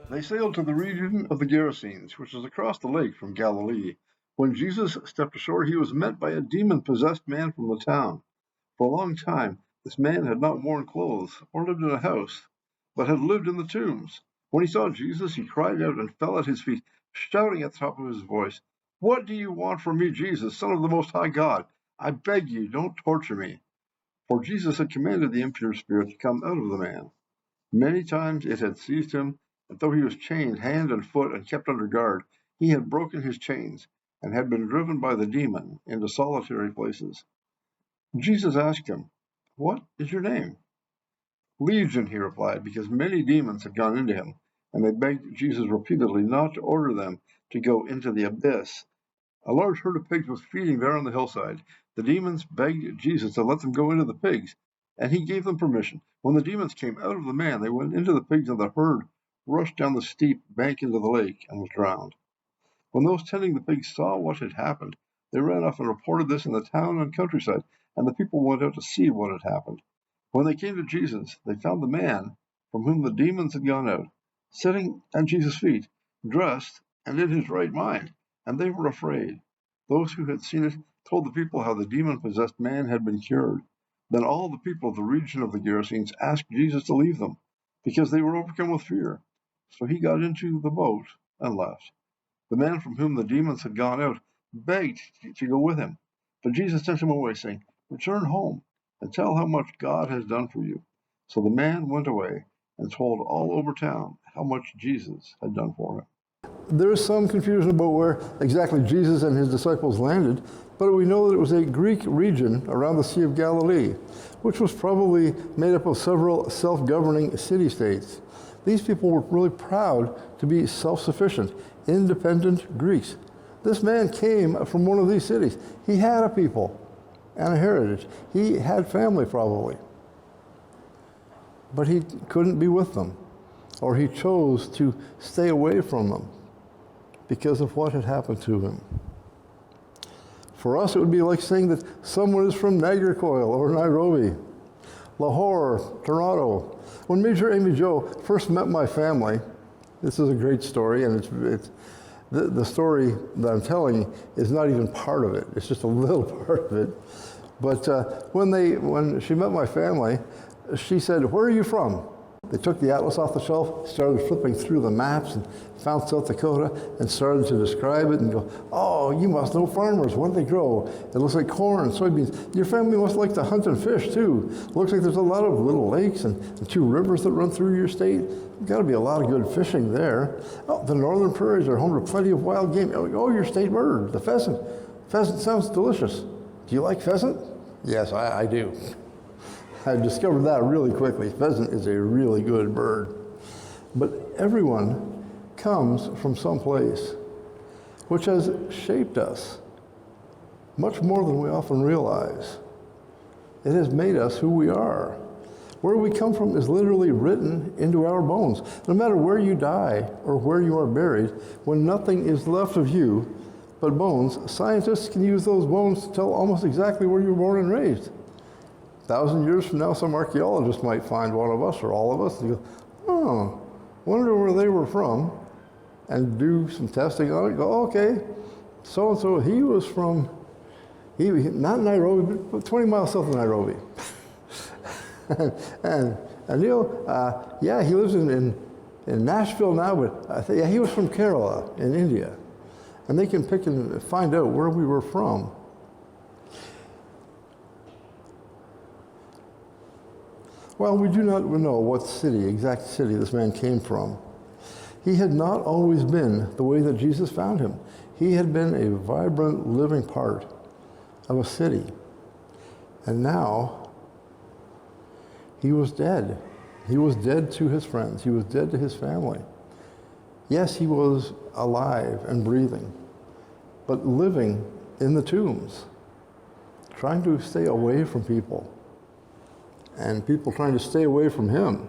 They sailed to the region of the Gerasenes, which is across the lake from Galilee. When Jesus stepped ashore, he was met by a demon-possessed man from the town. For a long time, this man had not worn clothes or lived in a house, but had lived in the tombs. When he saw Jesus, he cried out and fell at his feet, shouting at the top of his voice, "What do you want from me, Jesus, Son of the Most High God? I beg you, don't torture me." For Jesus had commanded the impure spirit to come out of the man. Many times it had seized him, and though he was chained hand and foot and kept under guard, he had broken his chains and had been driven by the demon into solitary places. Jesus asked him, "What is your name?" "Legion," he replied, because many demons had gone into him, and they begged Jesus repeatedly not to order them to go into the abyss. A large herd of pigs was feeding there on the hillside. The demons begged Jesus to let them go into the pigs, and he gave them permission. When the demons came out of the man, they went into the pigs, and the herd rushed down the steep bank into the lake and was drowned. When those tending the pigs saw what had happened, they ran off and reported this in the town and countryside, and the people went out to see what had happened. When they came to Jesus, they found the man from whom the demons had gone out, sitting at Jesus' feet, dressed and in his right mind, and they were afraid. Those who had seen it told the people how the demon-possessed man had been cured. Then all the people of the region of the Gerasenes asked Jesus to leave them, because they were overcome with fear. So he got into the boat and left. The man from whom the demons had gone out begged to go with him, but Jesus sent him away, saying, "Return home and tell how much God has done for you." So the man went away and told all over town how much Jesus had done for him. There is some confusion about where exactly Jesus and his disciples landed, but we know that it was a Greek region around the Sea of Galilee, which was probably made up of several self-governing city-states. These people were really proud to be self-sufficient, independent Greeks. This man came from one of these cities. He had a people and a heritage. He had family probably. But he couldn't be with them, or he chose to stay away from them because of what had happened to him. For us, it would be like saying that someone is from Nagercoil or Nairobi, Lahore, Toronto. When Major Amy Jo first met my family, this is a great story, and it's the story that I'm telling is not even part of it. It's just a little part of it. But when she met my family, she said, "Where are you from?" They took the atlas off the shelf, started flipping through the maps, and found South Dakota, and started to describe it and go, "Oh, you must know farmers. What do they grow? It looks like corn, soybeans. Your family must like to hunt and fish, too. Looks like there's a lot of little lakes and two rivers that run through your state. There's got to be a lot of good fishing there. Oh, the northern prairies are home to plenty of wild game. Oh, your state bird, the pheasant. Pheasant sounds delicious. Do you like pheasant?" "Yes, I do." I discovered that really quickly. Pheasant is a really good bird. But everyone comes from someplace which has shaped us much more than we often realize. It has made us who we are. Where we come from is literally written into our bones. No matter where you die or where you are buried, when nothing is left of you but bones, scientists can use those bones to tell almost exactly where you were born and raised. 1,000 years from now, some archaeologist might find one of us or all of us and go, "Oh, wonder where they were from," and do some testing on it. Go, "Okay, so-and-so, he was from, not Nairobi, but 20 miles south of Nairobi." and Neil, yeah, he lives in Nashville now, but yeah, he was from Kerala in India. And they can pick and find out where we were from. Well, we do not know what exact city this man came from. He had not always been the way that Jesus found him. He had been a vibrant, living part of a city. And now, he was dead. He was dead to his friends. He was dead to his family. Yes, he was alive and breathing, but living in the tombs, trying to stay away from people. And people trying to stay away from him.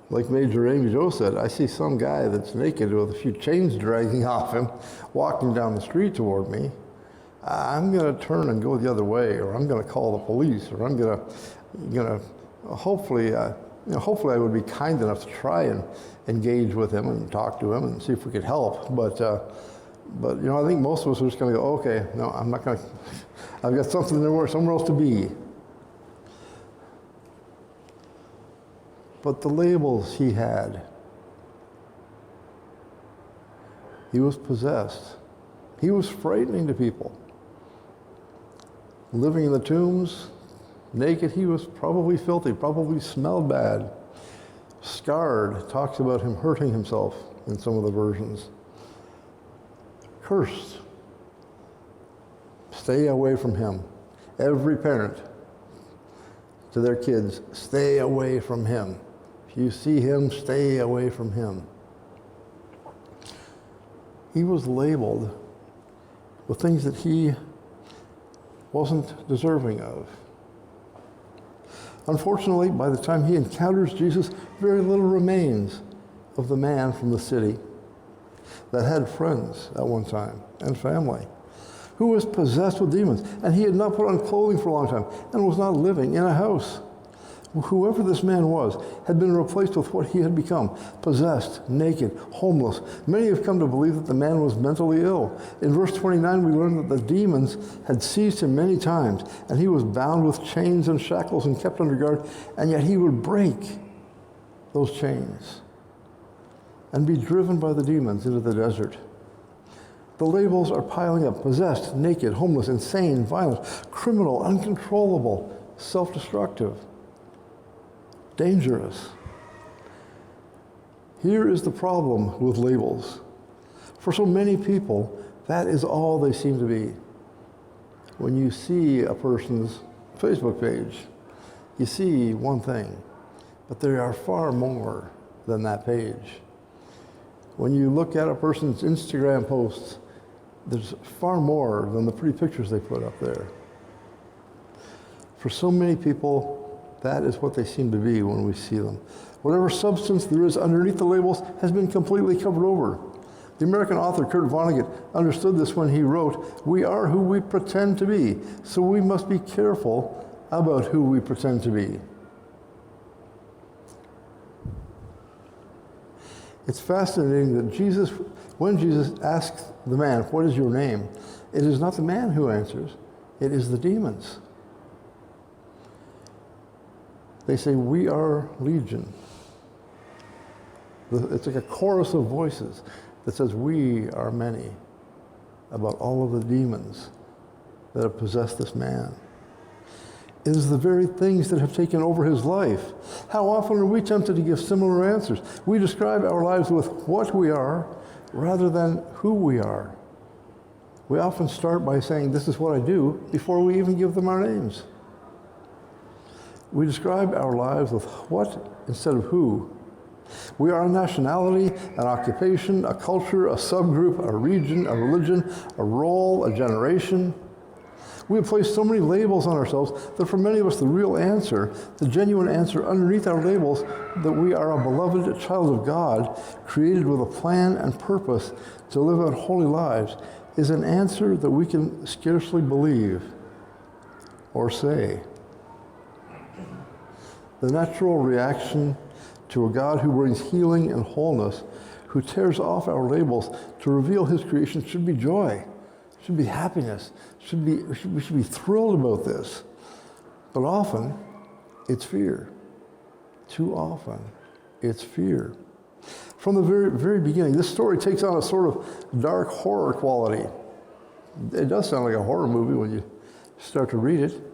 Like Major Amy Jo said, I see some guy that's naked with a few chains dragging off him, walking down the street toward me. I'm going to turn and go the other way, or I'm going to call the police, or I'm going to hopefully hopefully I would be kind enough to try and engage with him and talk to him and see if we could help. But I think most of us are just going to go, okay, no, I'm not going to, I've got somewhere else to be. But the labels he had, he was possessed. He was frightening to people. Living in the tombs, naked, he was probably filthy, probably smelled bad. Scarred talks about him hurting himself in some of the versions. Cursed. Stay away from him. Every parent to their kids, stay away from him. If you see him, stay away from him. He was labeled with things that he wasn't deserving of. Unfortunately, by the time he encounters Jesus, very little remains of the man from the city that had friends at one time and family, who was possessed with demons, and he had not put on clothing for a long time and was not living in a house. Whoever this man was had been replaced with what he had become, possessed, naked, homeless. Many have come to believe that the man was mentally ill. In verse 29, we learn that the demons had seized him many times, and he was bound with chains and shackles and kept under guard, and yet he would break those chains and be driven by the demons into the desert. The labels are piling up: possessed, naked, homeless, insane, violent, criminal, uncontrollable, self-destructive, dangerous. Here is the problem with labels. For so many people, that is all they seem to be. When you see a person's Facebook page, you see one thing, but there are far more than that page. When you look at a person's Instagram posts, there's far more than the pretty pictures they put up there. For so many people, that is what they seem to be when we see them. Whatever substance there is underneath the labels has been completely covered over. The American author Kurt Vonnegut understood this when he wrote, "We are who we pretend to be, so we must be careful about who we pretend to be." It's fascinating that when Jesus asks the man, "What is your name?" it is not the man who answers, it is the demons. They say, "We are legion." It's like a chorus of voices that says, "We are many," about all of the demons that have possessed this man. It is the very things that have taken over his life. How often are we tempted to give similar answers? We describe our lives with what we are rather than who we are. We often start by saying, "This is what I do," before we even give them our names. We describe our lives with what instead of who. We are a nationality, an occupation, a culture, a subgroup, a region, a religion, a role, a generation. We have placed so many labels on ourselves that for many of us the real answer, the genuine answer underneath our labels, that we are a beloved child of God, created with a plan and purpose to live out holy lives, is an answer that we can scarcely believe or say. The natural reaction to a God who brings healing and wholeness, who tears off our labels to reveal his creation, should be joy, should be happiness, we should be thrilled about this. But often, it's fear. Too often, it's fear. From the very, very beginning, this story takes on a sort of dark horror quality. It does sound like a horror movie when you start to read it.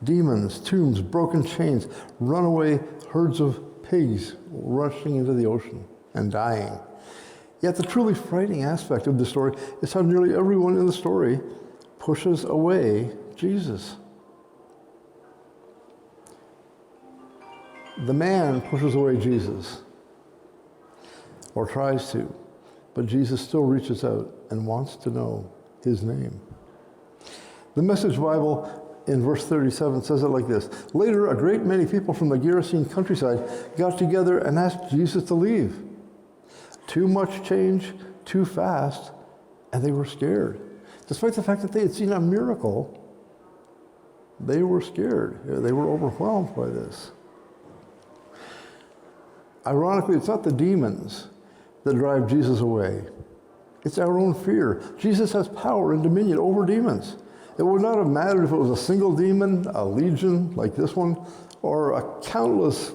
Demons, tombs, broken chains, runaway herds of pigs rushing into the ocean and dying. Yet the truly frightening aspect of the story is how nearly everyone in the story pushes away Jesus. The man pushes away Jesus, or tries to, but Jesus still reaches out and wants to know his name. The Message Bible in verse 37 says it like this: "Later, a great many people from the Gerasene countryside got together and asked Jesus to leave. Too much change, too fast, and they were scared." Despite the fact that they had seen a miracle, they were scared. They were overwhelmed by this. Ironically, it's not the demons that drive Jesus away. It's our own fear. Jesus has power and dominion over demons. It would not have mattered if it was a single demon, a legion like this one, or a countless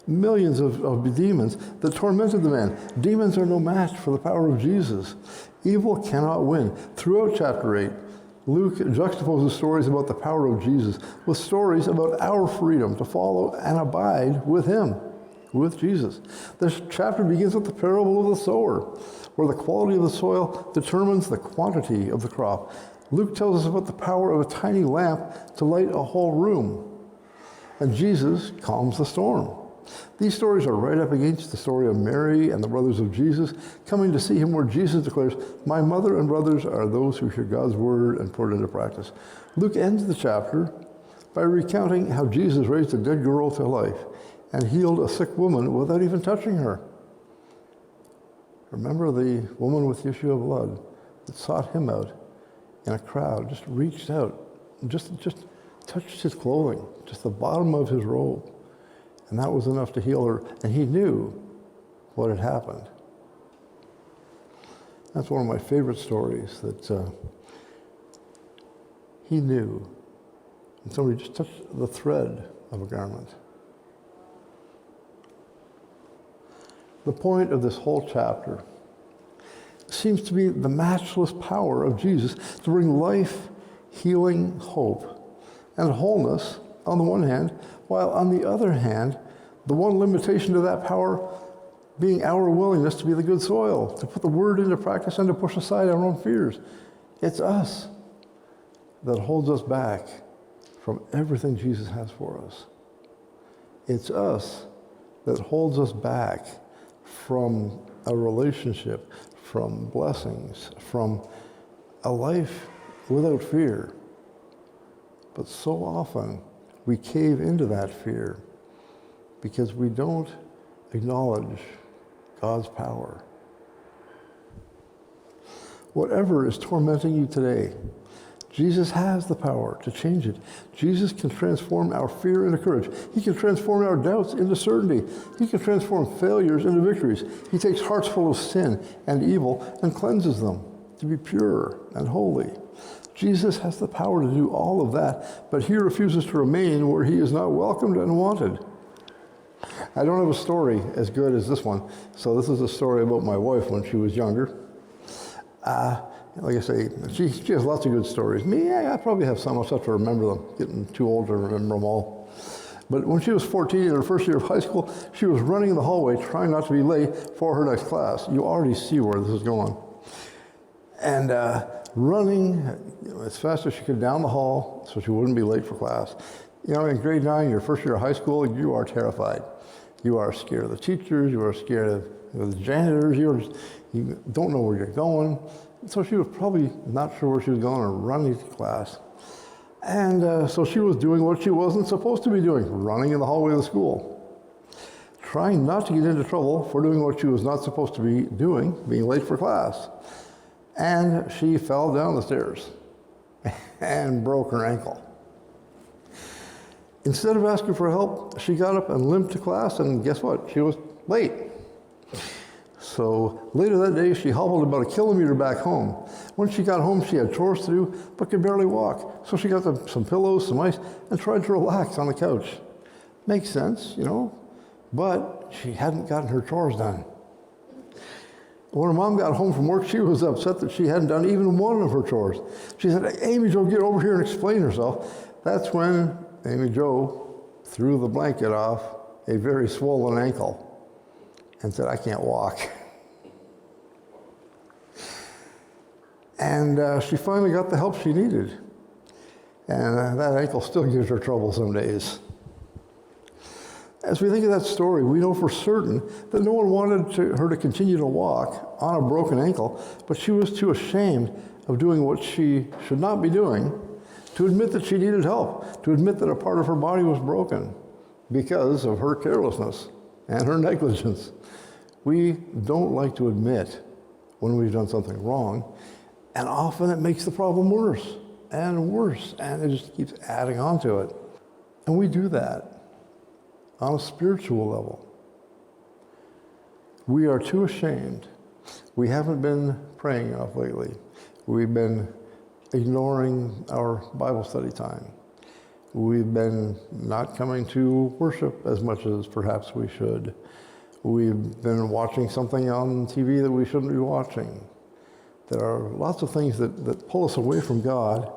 millions of demons that tormented the man. Demons are no match for the power of Jesus. Evil cannot win. Throughout chapter 8, Luke juxtaposes stories about the power of Jesus with stories about our freedom to follow and abide with him, with Jesus. This chapter begins with the parable of the sower, where the quality of the soil determines the quantity of the crop. Luke tells us about the power of a tiny lamp to light a whole room. And Jesus calms the storm. These stories are right up against the story of Mary and the brothers of Jesus coming to see him, where Jesus declares, "My mother and brothers are those who hear God's word and put it into practice." Luke ends the chapter by recounting how Jesus raised a dead girl to life and healed a sick woman without even touching her. Remember the woman with the issue of blood that sought him out in a crowd, just reached out, just touched his clothing, just the bottom of his robe. And that was enough to heal her, and he knew what had happened. That's one of my favorite stories, that he knew. And somebody just touched the thread of a garment. The point of this whole chapter seems to be the matchless power of Jesus to bring life, healing, hope, and wholeness on the one hand, while on the other hand, the one limitation to that power being our willingness to be the good soil, to put the word into practice and to push aside our own fears. It's us that holds us back from everything Jesus has for us. It's us that holds us back from a relationship, from blessings, from a life without fear. But so often we cave into that fear because we don't acknowledge God's power. Whatever is tormenting you today, Jesus has the power to change it. Jesus can transform our fear into courage. He can transform our doubts into certainty. He can transform failures into victories. He takes hearts full of sin and evil and cleanses them to be pure and holy. Jesus has the power to do all of that, but he refuses to remain where he is not welcomed and wanted. I don't have a story as good as this one, so this is a story about my wife when she was younger. Like I say, she has lots of good stories. Me, I probably have some. I'll have to remember them. Getting too old to remember them all. But when she was 14 in her first year of high school, she was running in the hallway trying not to be late for her next class. You already see where this is going. And running as fast as she could down the hall so she wouldn't be late for class. You know, in grade 9, your first year of high school, you are terrified. You are scared of the teachers. You are scared of the janitors. You don't know where you're going. So she was probably not sure where she was going or running to class. And so she was doing what she wasn't supposed to be doing, running in the hallway of the school, trying not to get into trouble for doing what she was not supposed to be doing, being late for class. And she fell down the stairs and broke her ankle. Instead of asking for help, she got up and limped to class, and guess what? She was late. So later that day, she hobbled about 1 kilometer back home. When she got home, she had chores to do, but could barely walk. So she got some pillows, some ice, and tried to relax on the couch. Makes sense, you know, but she hadn't gotten her chores done. When her mom got home from work, she was upset that she hadn't done even one of her chores. She said, "Amy Jo, get over here and explain herself." That's when Amy Jo threw the blanket off a very swollen ankle and said, "I can't walk." And she finally got the help she needed. And that ankle still gives her trouble some days. As we think of that story, we know for certain that no one wanted her to continue to walk on a broken ankle, but she was too ashamed of doing what she should not be doing to admit that she needed help, to admit that a part of her body was broken because of her carelessness and her negligence. We don't like to admit when we've done something wrong, and often it makes the problem worse and worse, and it just keeps adding on to it. And we do that on a spiritual level. We are too ashamed. We haven't been praying enough lately. We've been ignoring our Bible study time. We've been not coming to worship as much as perhaps we should. We've been watching something on TV that we shouldn't be watching. There are lots of things that pull us away from God,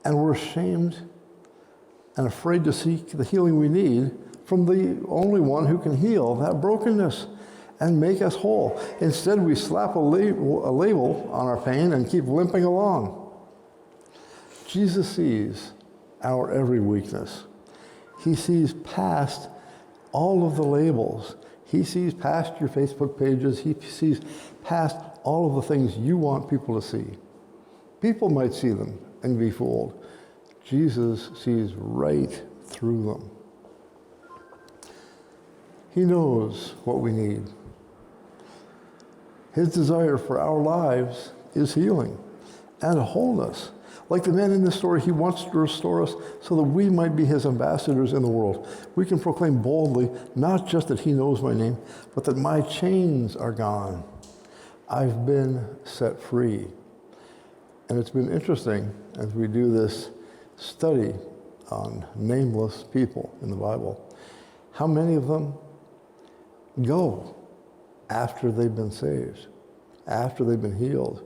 and we're ashamed and afraid to seek the healing we need from the only one who can heal that brokenness and make us whole. Instead, we slap a label on our pain and keep limping along. Jesus sees our every weakness. He sees past all of the labels. He sees past your Facebook pages. He sees past all of the things you want people to see. People might see them and be fooled. Jesus sees right through them. He knows what we need. His desire for our lives is healing and wholeness. Like the man in this story, he wants to restore us so that we might be his ambassadors in the world. We can proclaim boldly, not just that he knows my name, but that my chains are gone. I've been set free. And it's been interesting as we do this study on nameless people in the Bible, how many of them go after they've been saved, after they've been healed,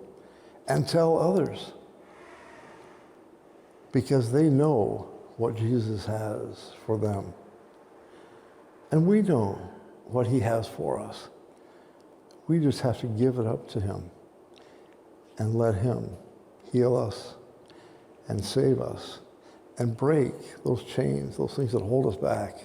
and tell others, because they know what Jesus has for them. And we know what he has for us. We just have to give it up to him and let him heal us and save us and break those chains, those things that hold us back.